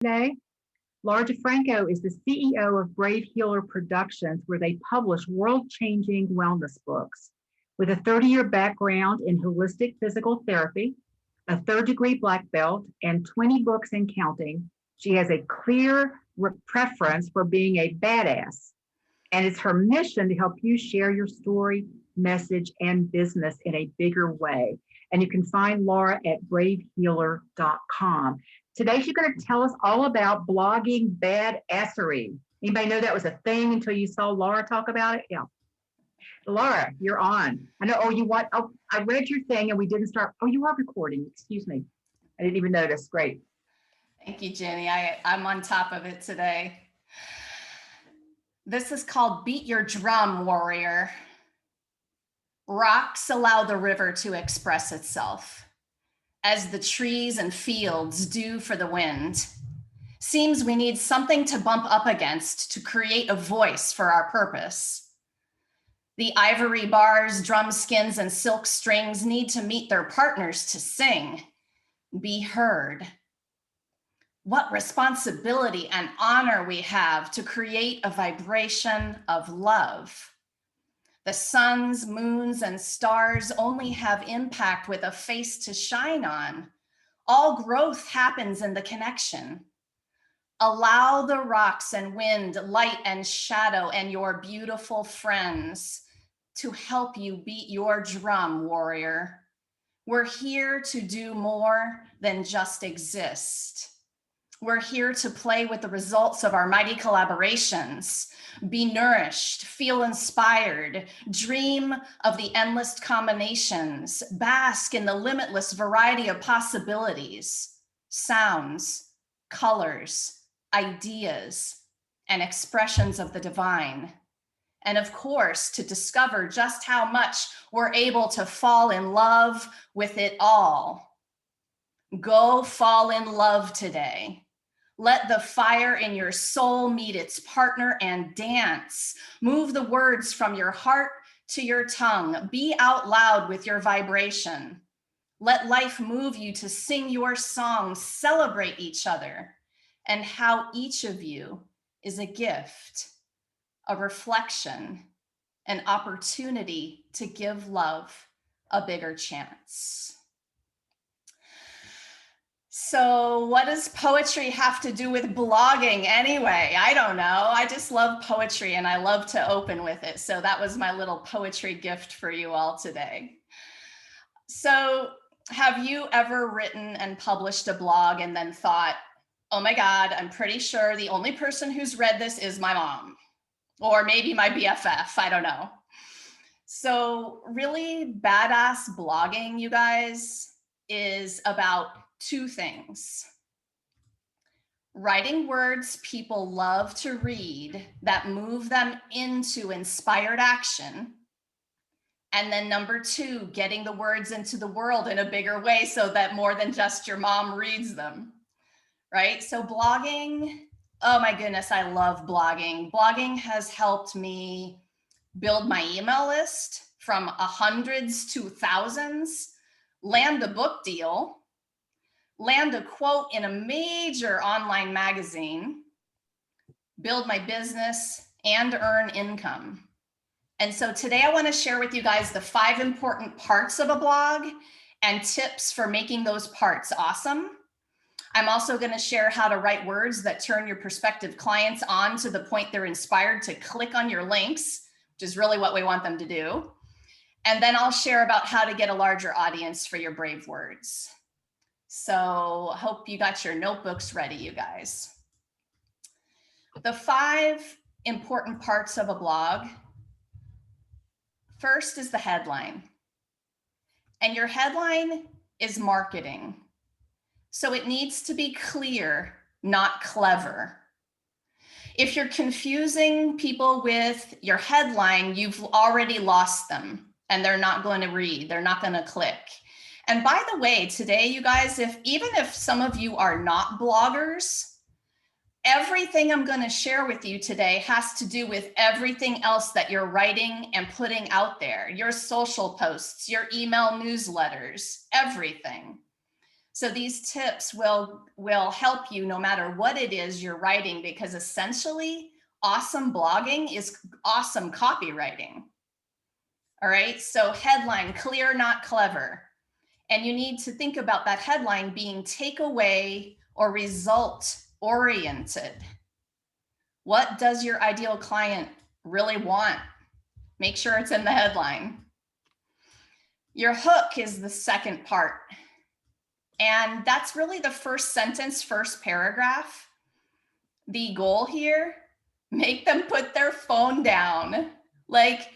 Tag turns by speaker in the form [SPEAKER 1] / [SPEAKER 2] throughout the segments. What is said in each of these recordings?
[SPEAKER 1] Today. Laura DeFranco is the CEO of Brave Healer Productions, where they publish world changing wellness books. With a 30-year background in holistic physical therapy, a third-degree black belt, and 20 books and counting, she has a clear preference for being a badass. And it's her mission to help you share your story, message, and business in a bigger way. And you can find Laura at bravehealer.com. Today, she's going to tell us all about blogging badassery. Anybody know that was a thing until you saw Laura talk about it? Yeah. Laura, you're on. I know. Oh, you want? Oh, I read your thing and we didn't start. Oh, you are recording. Excuse me. I didn't even notice. Great.
[SPEAKER 2] Thank you, Jenny. I'm on top of it today. This is called Beat Your Drum, Warrior. Rocks allow the river to express itself, as the trees and fields do for the wind. Seems we need something to bump up against to create a voice for our purpose. The ivory bars, drum skins, and silk strings need to meet their partners to sing, be heard. What responsibility and honor we have to create a vibration of love. The suns, moons, and stars only have impact with a face to shine on. All growth happens in the connection. Allow the rocks and wind, light and shadow, and your beautiful friends to help you beat your drum, warrior. We're here to do more than just exist. We're here to play with the results of our mighty collaborations, be nourished, feel inspired, dream of the endless combinations, bask in the limitless variety of possibilities, sounds, colors, ideas, and expressions of the divine. And of course, to discover just how much we're able to fall in love with it all. Go fall in love today. Let the fire in your soul meet its partner and dance. Move the words from your heart to your tongue. Be out loud with your vibration. Let life move you to sing your songs, celebrate each other, and how each of you is a gift, a reflection, an opportunity to give love a bigger chance. So what does poetry have to do with blogging anyway? I don't know. I just love poetry and I love to open with it. So that was my little poetry gift for you all today. So have you ever written and published a blog and then thought, oh my God, I'm pretty sure the only person who's read this is my mom, or maybe my BFF, I don't know. So really badass blogging, you guys, is about two things. Writing words people love to read that move them into inspired action. And then number two, getting the words into the world in a bigger way so that more than just your mom reads them, right? So blogging, oh my goodness, I love blogging. Blogging has helped me build my email list from hundreds to thousands, land a book deal, land a quote in a major online magazine, build my business, and earn income. And so today I want to share with you guys the 5 important parts of a blog and tips for making those parts awesome. I'm also going to share how to write words that turn your prospective clients on to the point they're inspired to click on your links, which is really what we want them to do. And then I'll share about how to get a larger audience for your brave words. So I hope you got your notebooks ready, you guys. The 5 important parts of a blog. First is the headline. And your headline is marketing. So it needs to be clear, not clever. If you're confusing people with your headline, you've already lost them and they're not going to read, they're not going to click. And by the way, today, you guys, even if some of you are not bloggers, everything I'm going to share with you today has to do with everything else that you're writing and putting out there, your social posts, your email newsletters, everything. So these tips will help you no matter what it is you're writing, because essentially awesome blogging is awesome copywriting. All right, so headline, clear, not clever. And you need to think about that headline being takeaway or result oriented. What does your ideal client really want? Make sure it's in the headline. Your hook is the second part. And that's really the first sentence, first paragraph. The goal here, make them put their phone down. Like,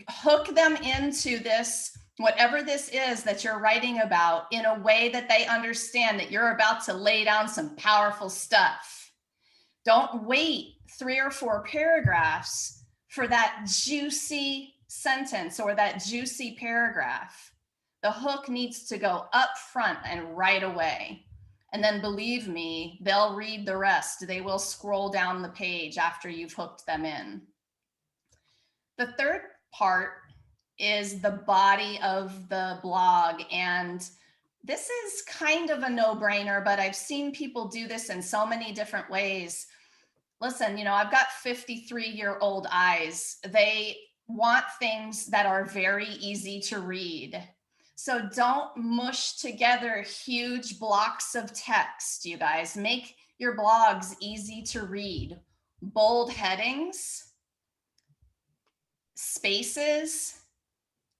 [SPEAKER 2] hook them into this, whatever this is that you're writing about, in a way that they understand that you're about to lay down some powerful stuff. Don't wait 3 or 4 paragraphs for that juicy sentence or that juicy paragraph. The hook needs to go up front and right away. And then believe me, they'll read the rest. They will scroll down the page after you've hooked them in. The third part is the body of the blog. And this is kind of a no-brainer, but I've seen people do this in so many different ways. Listen, I've got 53-year-old eyes. They want things that are very easy to read. So don't mush together huge blocks of text, you guys. Make your blogs easy to read. Bold headings, spaces,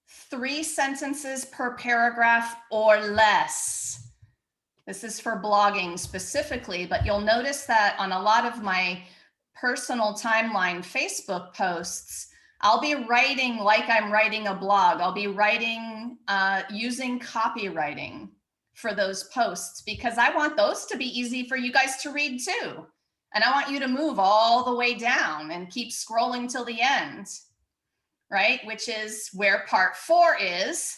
[SPEAKER 2] 3 sentences per paragraph or less. This is for blogging specifically, but you'll notice that on a lot of my personal timeline Facebook posts, I'll be writing like I'm writing a blog. I'll be writing using copywriting for those posts, because I want those to be easy for you guys to read too. And I want you to move all the way down and keep scrolling till the end, right? Which is where part 4 is.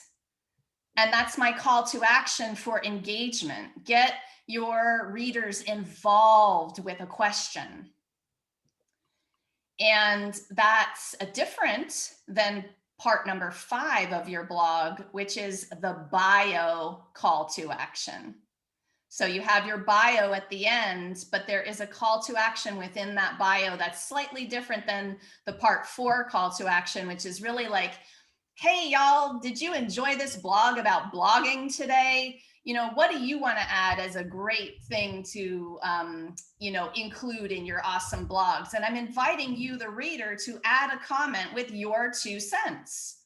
[SPEAKER 2] And that's my call to action for engagement. Get your readers involved with a question. And that's different than part number 5 of your blog, which is the bio call to action. So you have your bio at the end, but there is a call to action within that bio that's slightly different than the part 4 call to action, which is really like, hey, y'all, did you enjoy this blog about blogging today? What do you want to add as a great thing to, include in your awesome blogs? And I'm inviting you, the reader, to add a comment with your 2 cents.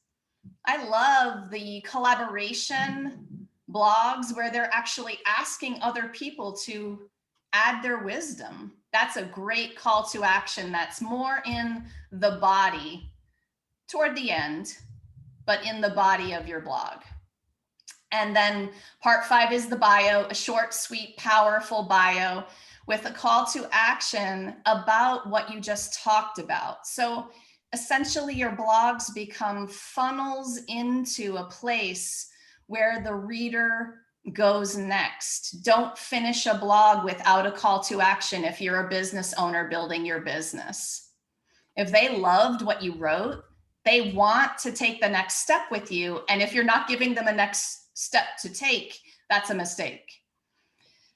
[SPEAKER 2] I love the collaboration blogs where they're actually asking other people to add their wisdom. That's a great call to action. That's more in the body toward the end, but in the body of your blog. And then part 5 is the bio, a short, sweet, powerful bio with a call to action about what you just talked about. So essentially your blogs become funnels into a place where the reader goes next. Don't finish a blog without a call to action if you're a business owner building your business. If they loved what you wrote, they want to take the next step with you. And if you're not giving them a next step to take, that's a mistake.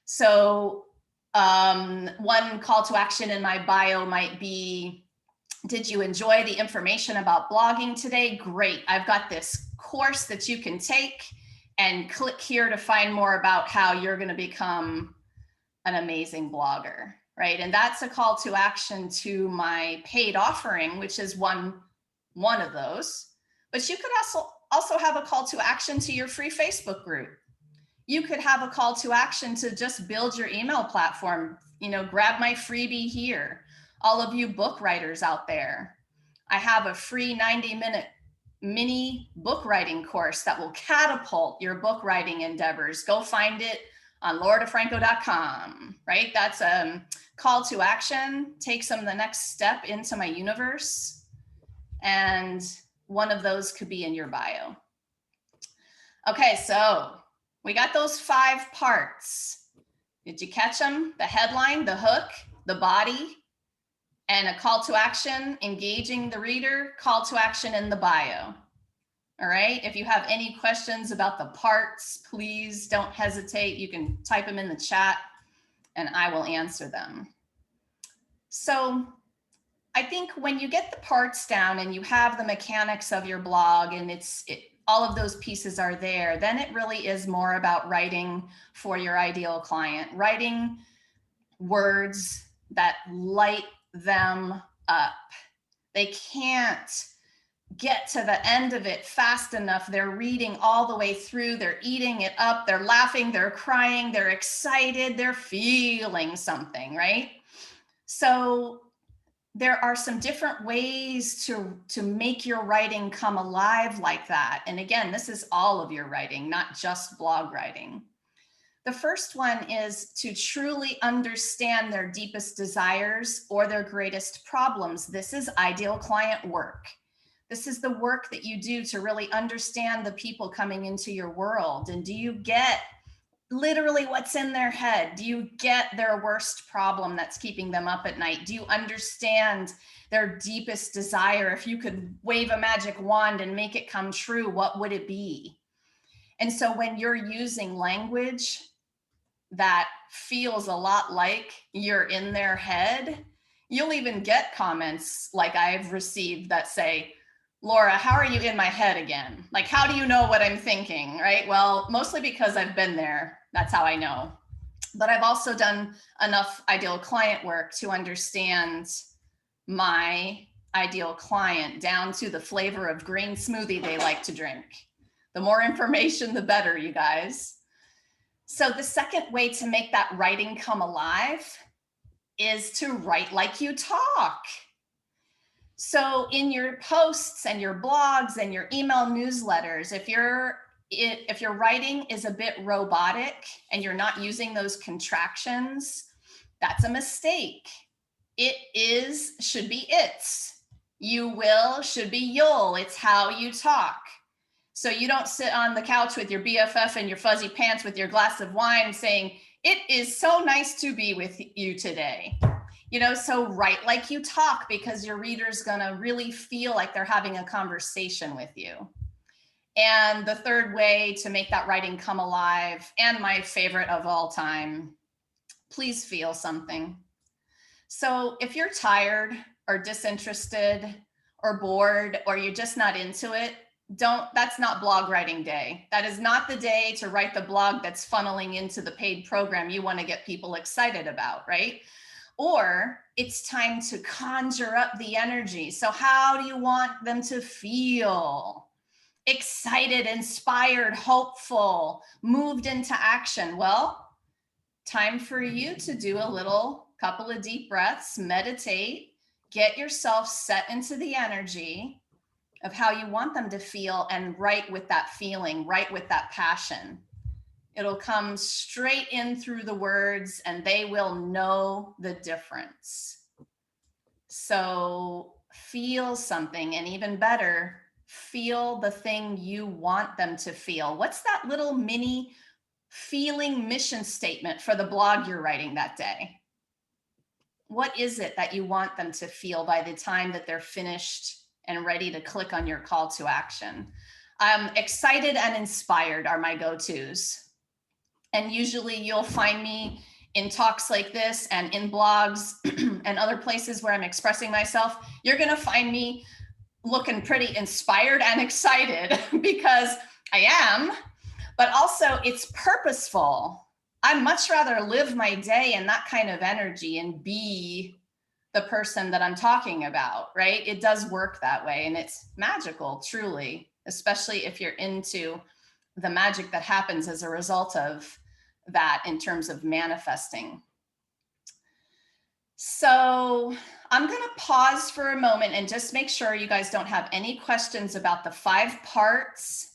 [SPEAKER 2] So one call to action in my bio might be, did you enjoy the information about blogging today? Great. I've got this course that you can take, and click here to find more about how you're going to become an amazing blogger, right? And that's a call to action to my paid offering, which is one of those. But you could also have a call to action to your free Facebook group. You could have a call to action to just build your email platform. Grab my freebie here. All of you book writers out there, I have a free 90-minute mini book writing course that will catapult your book writing endeavors. Go find it on lauradefranco.com, right? That's a call to action. Takes them the next step into my universe. And one of those could be in your bio. Okay, so we got those 5 parts. Did you catch them? The headline, the hook, the body, and a call to action, engaging the reader, call to action in the bio. All right. If you have any questions about the parts, please don't hesitate. You can type them in the chat and I will answer them. So I think when you get the parts down and you have the mechanics of your blog and all of those pieces are there, then it really is more about writing for your ideal client, writing words that light them up. They can't get to the end of it fast enough. They're reading all the way through, they're eating it up, they're laughing, they're crying, they're excited, they're feeling something, right? So there are some different ways to make your writing come alive like that. And again, this is all of your writing, not just blog writing. The first one is to truly understand their deepest desires or their greatest problems. This is ideal client work. This is the work that you do to really understand the people coming into your world. And do you get literally what's in their head? Do you get their worst problem that's keeping them up at night? Do you understand their deepest desire? If you could wave a magic wand and make it come true, what would it be? And so when you're using language that feels a lot like you're in their head, you'll even get comments like I've received that say, Laura, how are you in my head again? Like, how do you know what I'm thinking, right? Well, mostly because I've been there. That's how I know. But I've also done enough ideal client work to understand my ideal client down to the flavor of green smoothie they like to drink. The more information, the better, you guys. So the second way to make that writing come alive is to write like you talk. So in your posts and your blogs and your email newsletters, if your writing is a bit robotic and you're not using those contractions, that's a mistake. It is should be it's. You will should be you'll. It's how you talk. So you don't sit on the couch with your BFF and your fuzzy pants with your glass of wine saying, it is so nice to be with you today. You know, so write like you talk because your reader's gonna really feel like they're having a conversation with you. And the third way to make that writing come alive, and my favorite of all time, please feel something. So if you're tired or disinterested or bored or you're just not into it, that's not blog writing day. That is not the day to write the blog that's funneling into the paid program you want to get people excited about, right? Or it's time to conjure up the energy. So how do you want them to feel? Excited, inspired, hopeful, moved into action. Well, time for you to do a little couple of deep breaths, meditate, get yourself set into the energy of how you want them to feel and write with that feeling, write with that passion. It'll come straight in through the words and they will know the difference. So feel something, and even better, feel the thing you want them to feel. What's that little mini feeling mission statement for the blog you're writing that day? What is it that you want them to feel by the time that they're finished and ready to click on your call to action? Excited and inspired are my go-tos. And usually you'll find me in talks like this and in blogs and other places where I'm expressing myself. You're going to find me looking pretty inspired and excited because I am, but also it's purposeful. I'd much rather live my day in that kind of energy and be the person that I'm talking about, right? It does work that way and it's magical, truly, especially if you're into the magic that happens as a result of that in terms of manifesting. So I'm going to pause for a moment and just make sure you guys don't have any questions about the 5 parts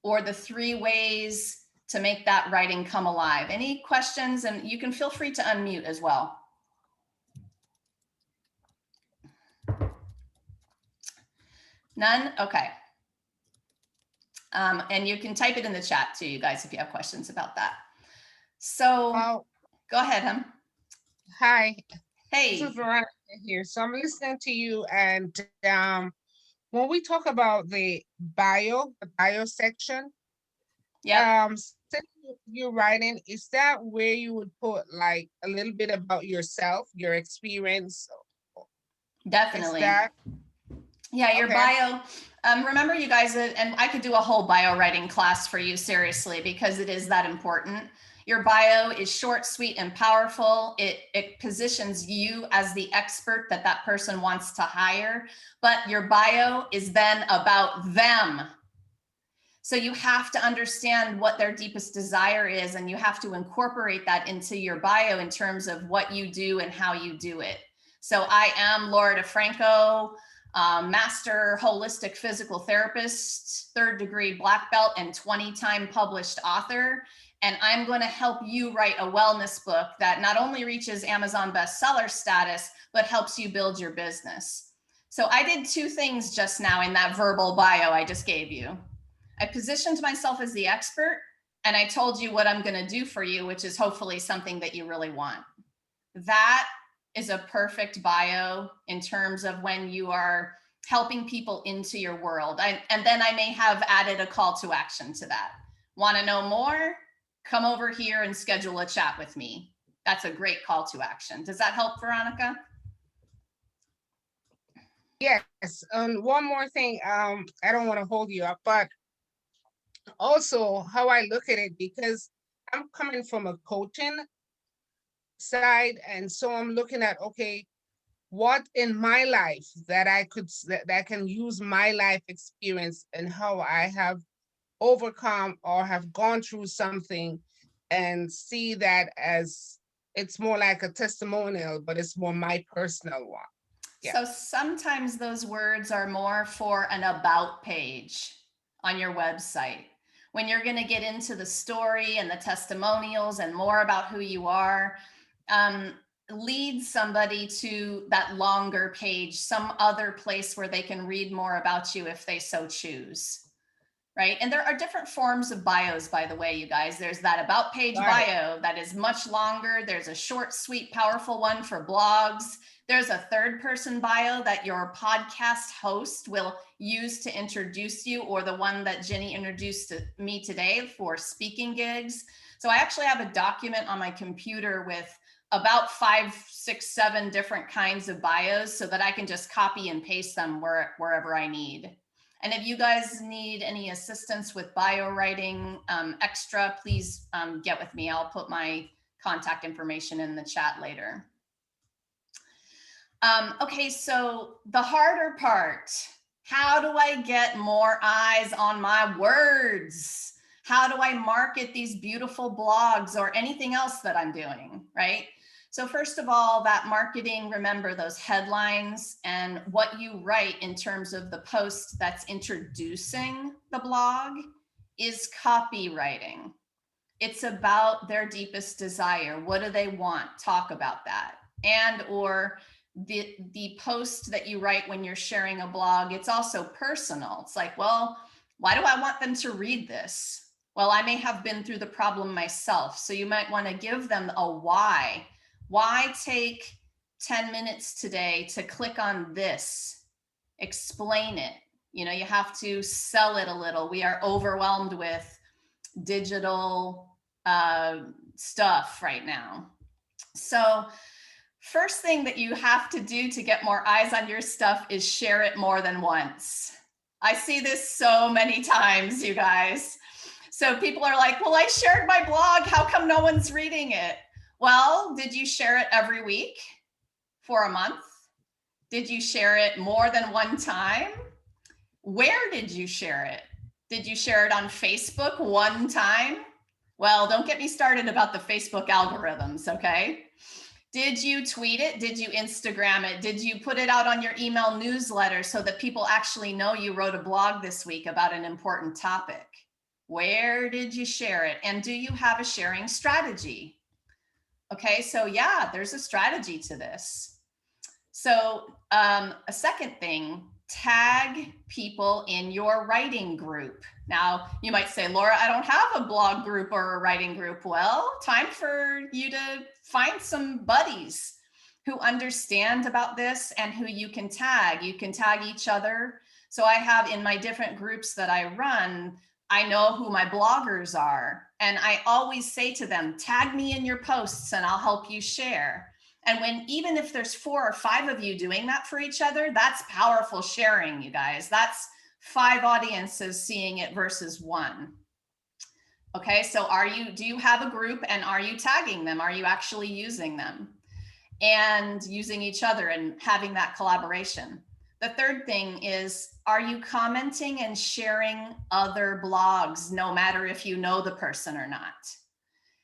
[SPEAKER 2] or the 3 ways to make that writing come alive. Any questions? And you can feel free to unmute as well. None? Okay. And you can type it in the chat too, you guys, if you have questions about that. So go ahead, hon.
[SPEAKER 3] Hi.
[SPEAKER 2] Hey.
[SPEAKER 3] This is Veronica here. So I'm listening to you and when we talk about the bio section,
[SPEAKER 2] Yep,
[SPEAKER 3] since you're writing, is that where you would put like a little bit about yourself, your experience? Is
[SPEAKER 2] definitely.
[SPEAKER 3] that
[SPEAKER 2] Yeah, your
[SPEAKER 3] okay?
[SPEAKER 2] bio. Remember, you guys, and I could do a whole bio writing class for you, seriously, because it is that important. Your bio is short, sweet, and powerful. It positions you as the expert that that person wants to hire, but your bio is then about them. So you have to understand what their deepest desire is, and you have to incorporate that into your bio in terms of what you do and how you do it. So I am Laura DeFranco, master holistic physical therapist, 3rd degree black belt, and 20-time published author. And I'm going to help you write a wellness book that not only reaches Amazon bestseller status, but helps you build your business. So I did 2 things just now in that verbal bio I just gave you. I positioned myself as the expert, and I told you what I'm going to do for you, which is hopefully something that you really want. That is a perfect bio in terms of when you are helping people into your world. And then I may have added a call to action to that. Want to know more? Come over here and schedule a chat with me. That's a great call to action. Does that help, Veronica?
[SPEAKER 3] Yes. And one more thing, I don't want to hold you up, but also how I look at it, because I'm coming from a coaching side, and so I'm looking at, okay, what in my life that I could that can use my life experience and how I have overcome or have gone through something, and see that as it's more like a testimonial, but it's more my personal one. Yeah.
[SPEAKER 2] So sometimes those words are more for an about page on your website. When you're going to get into the story and the testimonials and more about who you are, um, lead somebody to that longer page, some other place where they can read more about you if they so choose. Right. And there are different forms of bios, by the way, you guys. There's that about page
[SPEAKER 3] Got it.
[SPEAKER 2] bio that is much longer. There's a short, sweet, powerful one for blogs. There's a 3rd person bio that your podcast host will use to introduce you, or the one that Jenny introduced to me today for speaking gigs. So I actually have a document on my computer with about 5, 6, 7 different kinds of bios so that I can just copy and paste them wherever I need. And if you guys need any assistance with bio writing extra, please get with me. I'll put my contact information in the chat later. Okay, so the harder part, how do I get more eyes on my words? How do I market these beautiful blogs or anything else that I'm doing, right? So first of all, that marketing, remember those headlines and what you write in terms of the post that's introducing the blog is copywriting. It's about their deepest desire. What do they want? Talk about that. And or the post that you write when you're sharing a blog, it's also personal. It's like, well, why do I want them to read this? Well, I may have been through the problem myself. So you might want to give them a why. Why take 10 minutes today to click on this? Explain it. You know, you have to sell it a little. We are overwhelmed with digital stuff right now. So first thing that you have to do to get more eyes on your stuff is share it more than once. I see this so many times, you guys. So people are like, well, I shared my blog. How come no one's reading it? Well, did you share it every week for a month? Did you share it more than one time? Where did you share it? Did you share it on Facebook one time? Well, don't get me started about the Facebook algorithms, okay? Did you tweet it? Did you Instagram it? Did you put it out on your email newsletter so that people actually know you wrote a blog this week about an important topic? Where did you share it? And do you have a sharing strategy? Okay, so yeah, there's a strategy to this. So a second thing, tag people in your writing group. Now, you might say, Laura, I don't have a blog group or a writing group. Well, time for you to find some buddies who understand about this and who you can tag. You can tag each other. So I have in my different groups that I run, I know who my bloggers are. And I always say to them, tag me in your posts and I'll help you share. And even if there's 4 or 5 of you doing that for each other, that's powerful sharing, you guys. That's 5 audiences seeing it versus 1. Okay, so do you have a group and are you tagging them? Are you actually using them and using each other and having that collaboration? The third thing is, are you commenting and sharing other blogs, no matter if you know the person or not?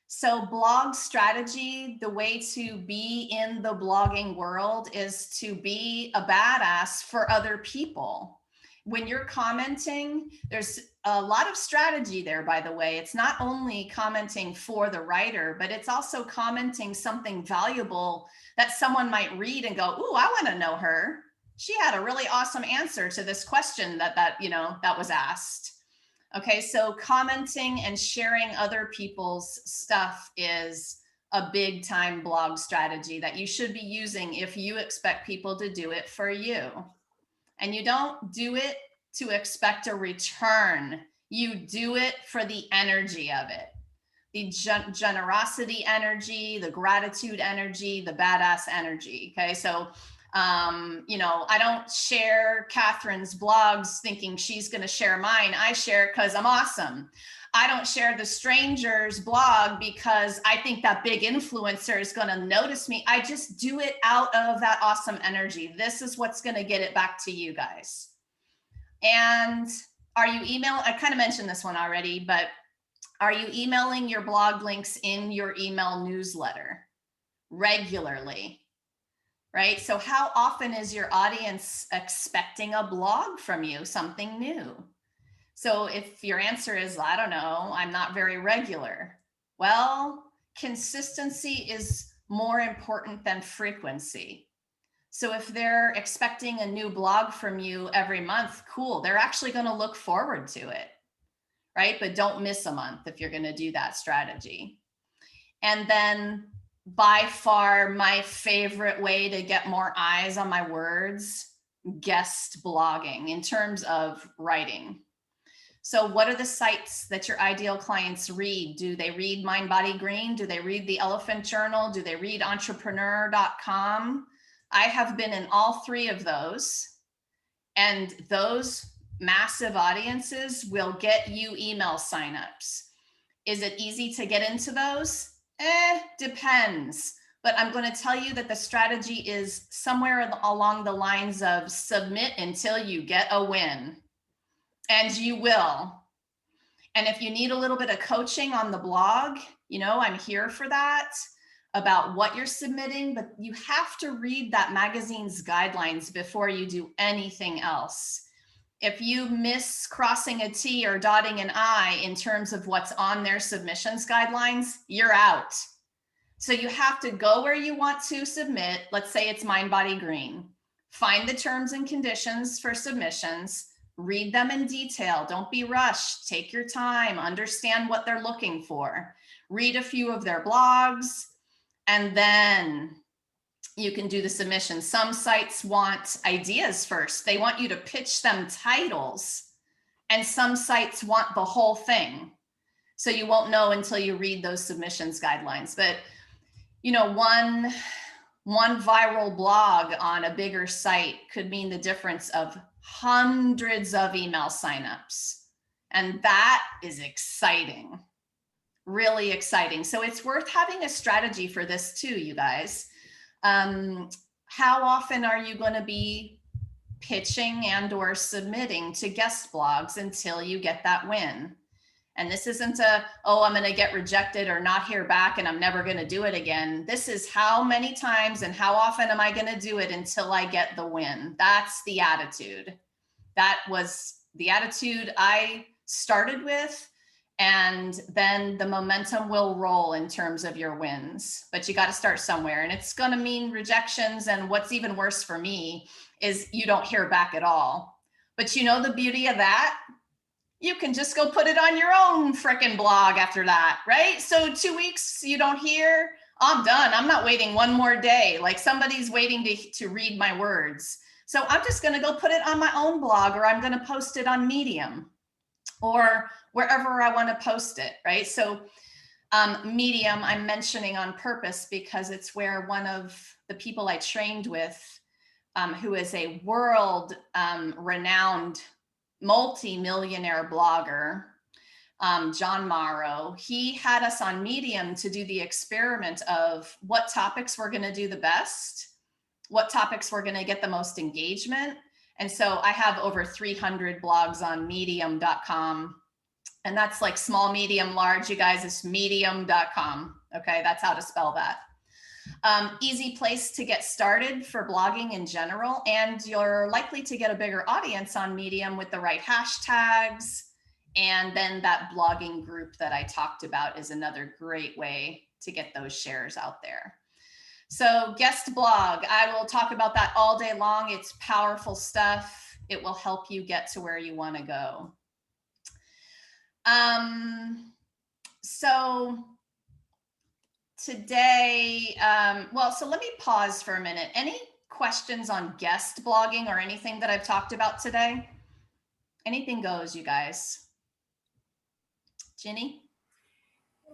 [SPEAKER 2] So blog strategy, the way to be in the blogging world is to be a badass for other people. When you're commenting, there's a lot of strategy there, by the way. It's not only commenting for the writer, but it's also commenting something valuable that someone might read and go, ooh, I want to know her. She had a really awesome answer to this question that was asked. Okay, so commenting and sharing other people's stuff is a big time blog strategy that you should be using if you expect people to do it for you. And you don't do it to expect a return. You do it for the energy of it. The generosity energy, the gratitude energy, the badass energy. Okay, so I don't share Catherine's blogs thinking she's going to share mine. I share because I'm awesome. I don't share the stranger's blog because I think that big influencer is going to notice me. I just do it out of that awesome energy. This is what's going to get it back to you guys. And are you I kind of mentioned this one already, but are you emailing your blog links in your email newsletter regularly? Right? So how often is your audience expecting a blog from you, something new? So if your answer is, I don't know, I'm not very regular. Well, consistency is more important than frequency. So if they're expecting a new blog from you every month, cool. They're actually going to look forward to it, right? But don't miss a month if you're going to do that strategy. And then by far my favorite way to get more eyes on my words, guest blogging in terms of writing. So what are the sites that your ideal clients read? Do they read Mind, Body, Green? Do they read the Elephant Journal? Do they read entrepreneur.com? I have been in all 3 of those, and those massive audiences will get you email signups. Is it easy to get into those? Depends. But I'm going to tell you that the strategy is somewhere along the lines of submit until you get a win. And you will. And if you need a little bit of coaching on the blog, I'm here for that, about what you're submitting, but you have to read that magazine's guidelines before you do anything else. If you miss crossing a T or dotting an I in terms of what's on their submissions guidelines, you're out. So you have to go where you want to submit. Let's say it's Mind, Body, Green. Find the terms and conditions for submissions, read them in detail. Don't be rushed. Take your time, understand what they're looking for. Read a few of their blogs, and then you can do the submission. Some sites want ideas first. They want you to pitch them titles, and some sites want the whole thing. So you won't know until you read those submissions guidelines. But one viral blog on a bigger site could mean the difference of hundreds of email signups. And that is exciting, really exciting. So it's worth having a strategy for this too, you guys. How often are you going to be pitching and or submitting to guest blogs until you get that win? And this isn't I'm going to get rejected or not hear back and I'm never going to do it again. This is how many times and how often am I going to do it until I get the win? That's the attitude. That was the attitude I started with. And then the momentum will roll in terms of your wins, but you got to start somewhere, and it's going to mean rejections. And what's even worse for me is you don't hear back at all. But the beauty of that, you can just go put it on your own frickin' blog after that, right? So 2 weeks you don't hear, I'm done. I'm not waiting one more day. Like somebody's waiting to read my words. So I'm just going to go put it on my own blog, or I'm going to post it on Medium or wherever I want to post it, right? So Medium, I'm mentioning on purpose because it's where one of the people I trained with, who is a world renowned multi-millionaire blogger, John Morrow, he had us on Medium to do the experiment of what topics we're going to do the best, what topics we're going to get the most engagement. And so I have over 300 blogs on medium.com. And that's like small, medium, large. You guys, it's medium.com. Okay, that's how to spell that. Easy place to get started for blogging in general. And you're likely to get a bigger audience on Medium with the right hashtags. And then that blogging group that I talked about is another great way to get those shares out there. So guest blog, I will talk about that all day long. It's powerful stuff. It will help you get to where you want to go. So today, so let me pause for a minute. Any questions on guest blogging or anything that I've talked about today? Anything goes, you guys. Ginny?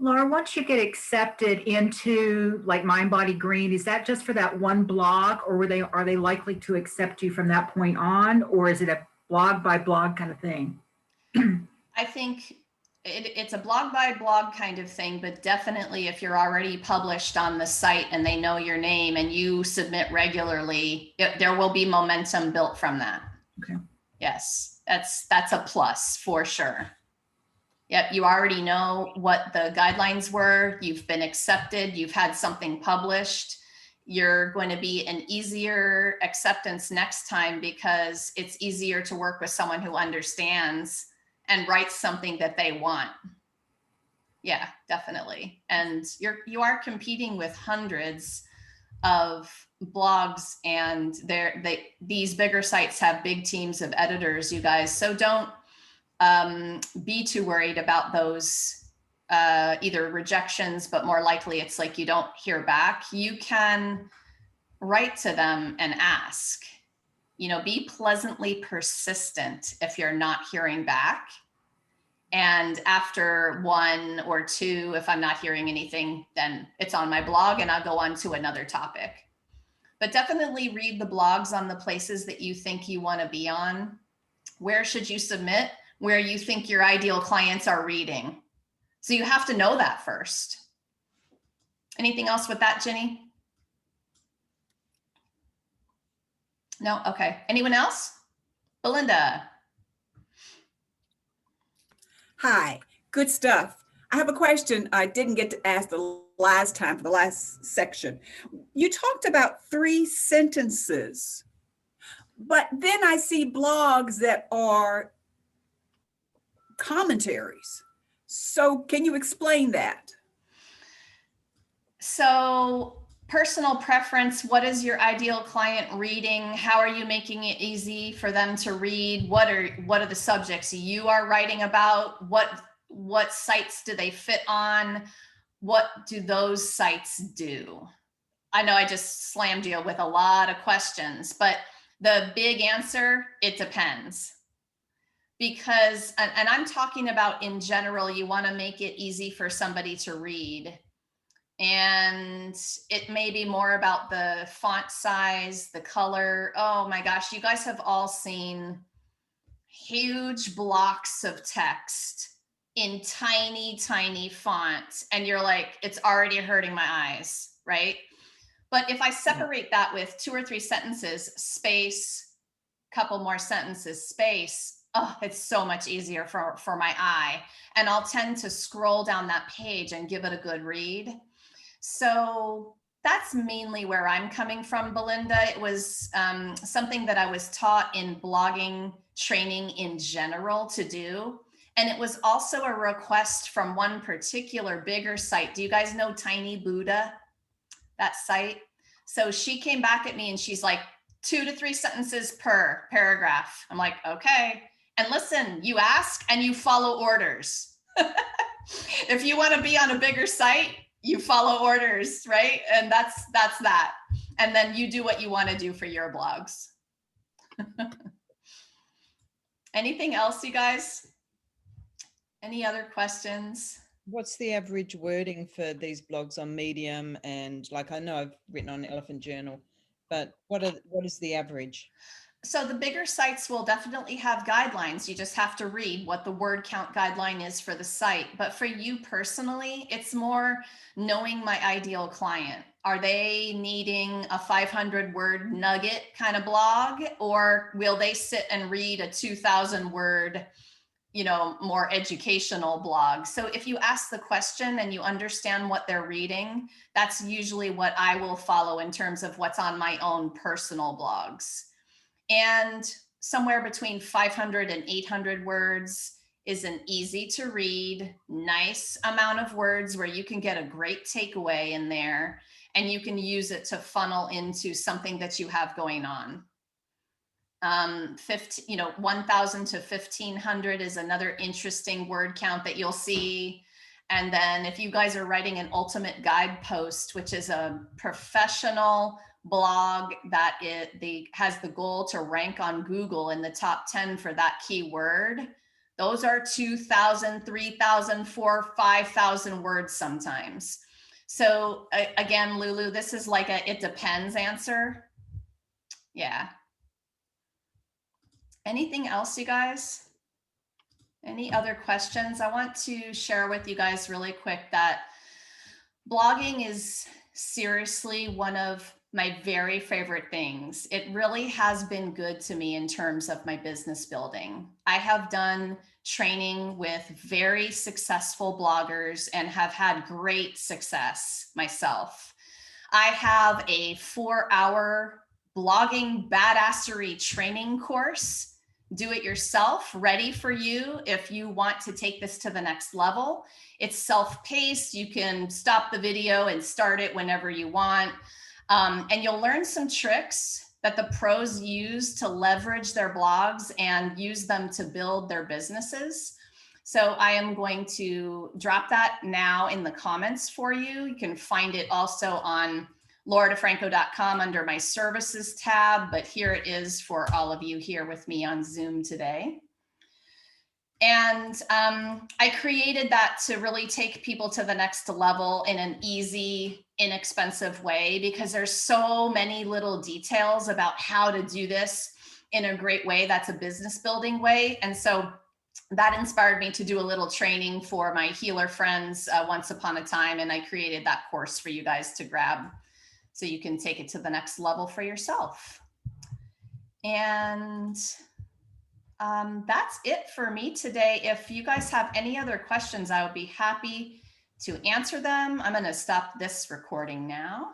[SPEAKER 1] Laura, once you get accepted into like Mind Body Green, is that just for that one blog, or are they likely to accept you from that point on, or is it a blog by blog kind of thing?
[SPEAKER 2] I think it's a blog by blog kind of thing, but definitely if you're already published on the site and they know your name and you submit regularly, there will be momentum built from that.
[SPEAKER 1] Okay.
[SPEAKER 2] Yes, that's a plus for sure. Yep, you already know what the guidelines were. You've been accepted. You've had something published. You're going to be an easier acceptance next time because it's easier to work with someone who understands and writes something that they want. Yeah, definitely. And you are competing with hundreds of blogs, and these bigger sites have big teams of editors, you guys. So don't be too worried about those either rejections, but more likely it's like you don't hear back. You can write to them and ask, be pleasantly persistent if you're not hearing back. And after one or two, if I'm not hearing anything, then it's on my blog and I'll go on to another topic. But definitely read the blogs on the places that you think you want to be on. Where should you submit? Where you think your ideal clients are reading. So you have to know that first. Anything else with that, Ginny? No? Okay. Anyone else? Belinda.
[SPEAKER 4] Hi, good stuff. I have a question I didn't get to ask the last time for the last section. You talked about 3 sentences, but then I see blogs that are commentaries. So can you explain that?
[SPEAKER 2] So personal preference, what is your ideal client reading? How are you making it easy for them to read? What are the subjects you are writing about? What sites do they fit on? What do those sites do? I know I just slammed you with a lot of questions, but the big answer, it depends. Because, and I'm talking about in general, you want to make it easy for somebody to read. And it may be more about the font size, the color. Oh my gosh, you guys have all seen huge blocks of text in tiny, tiny font. And you're like, it's already hurting my eyes, right? But if I separate that with 2 or 3 sentences, space, couple more sentences, space, oh, it's so much easier for my eye. And I'll tend to scroll down that page and give it a good read. So that's mainly where I'm coming from, Belinda. It was something that I was taught in blogging training in general to do. And it was also a request from one particular bigger site. Do you guys know Tiny Buddha, that site? So she came back at me and she's like, 2 to 3 sentences per paragraph. I'm like, okay. And listen, you ask and you follow orders. If you want to be on a bigger site, you follow orders, right? And that's that. And then you do what you want to do for your blogs. Anything else, you guys? Any other questions?
[SPEAKER 5] What's the average wording for these blogs on Medium? And like, I know I've written on Elephant Journal, but what is the average?
[SPEAKER 2] So the bigger sites will definitely have guidelines. You just have to read what the word count guideline is for the site. But for you personally, it's more knowing my ideal client. Are they needing a 500 word nugget kind of blog, or will they sit and read a 2,000 word, more educational blog? So if you ask the question and you understand what they're reading, that's usually what I will follow in terms of what's on my own personal blogs. And somewhere between 500 and 800 words is an easy to read, nice amount of words where you can get a great takeaway in there and you can use it to funnel into something that you have going on. 1,000 to 1,500 is another interesting word count that you'll see. And then if you guys are writing an ultimate guide post, which is a professional blog that has the goal to rank on Google in the top 10 for that keyword, those are 2,000, 3,000, 4,000, 5,000 words sometimes. So again, Lulu, this is like a it depends answer. Yeah. Anything else, you guys? Any other questions? I want to share with you guys really quick that blogging is seriously one of my very favorite things. It really has been good to me in terms of my business building. I have done training with very successful bloggers and have had great success myself. I have a 4-hour blogging badassery training course, do it yourself, ready for you if you want to take this to the next level. It's self-paced. You can stop the video and start it whenever you want. And you'll learn some tricks that the pros use to leverage their blogs and use them to build their businesses. So I am going to drop that now in the comments for you. You can find it also on lauradefranco.com under my services tab, but here it is for all of you here with me on Zoom today. And I created that to really take people to the next level in an easy, inexpensive way, because there's so many little details about how to do this in a great way that's a business building way. And so that inspired me to do a little training for my healer friends once upon a time. And I created that course for you guys to grab so you can take it to the next level for yourself. And that's it for me today. If you guys have any other questions, I would be happy to answer them. I'm going to stop this recording now.